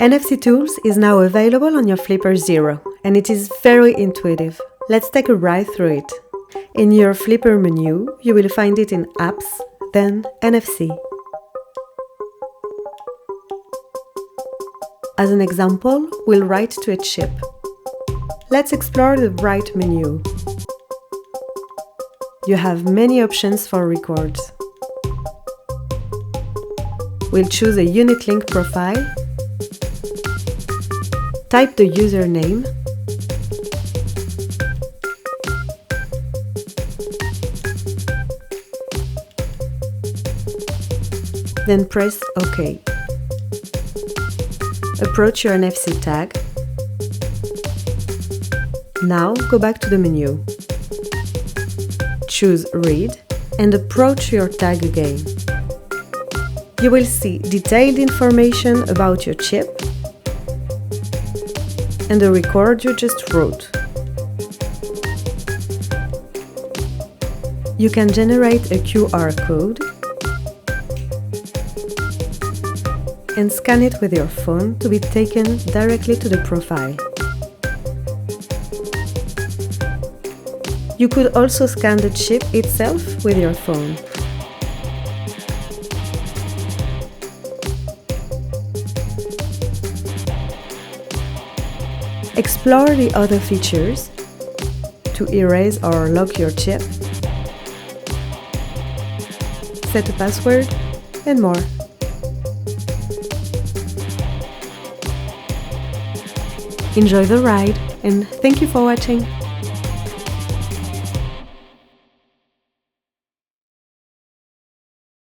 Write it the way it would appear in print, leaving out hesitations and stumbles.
NFC Tools is now available on your Flipper Zero, and it is very intuitive. Let's take a ride through it. In your Flipper menu, you will find it in Apps, then NFC. As an example, we'll write to a chip. Let's explore the right menu. You have many options for records. We'll choose a unit link profile, type the username, then press OK. Approach your NFC tag. Now go back to the menu. Choose Read and approach your tag again. You will see detailed information about your chip and the record you just wrote. You can generate a QR code and scan it with your phone to be taken directly to the profile. You could also scan the chip itself with your phone. Explore the other features to erase or lock your chip, set a password, and more. Enjoy the ride, and thank you for watching!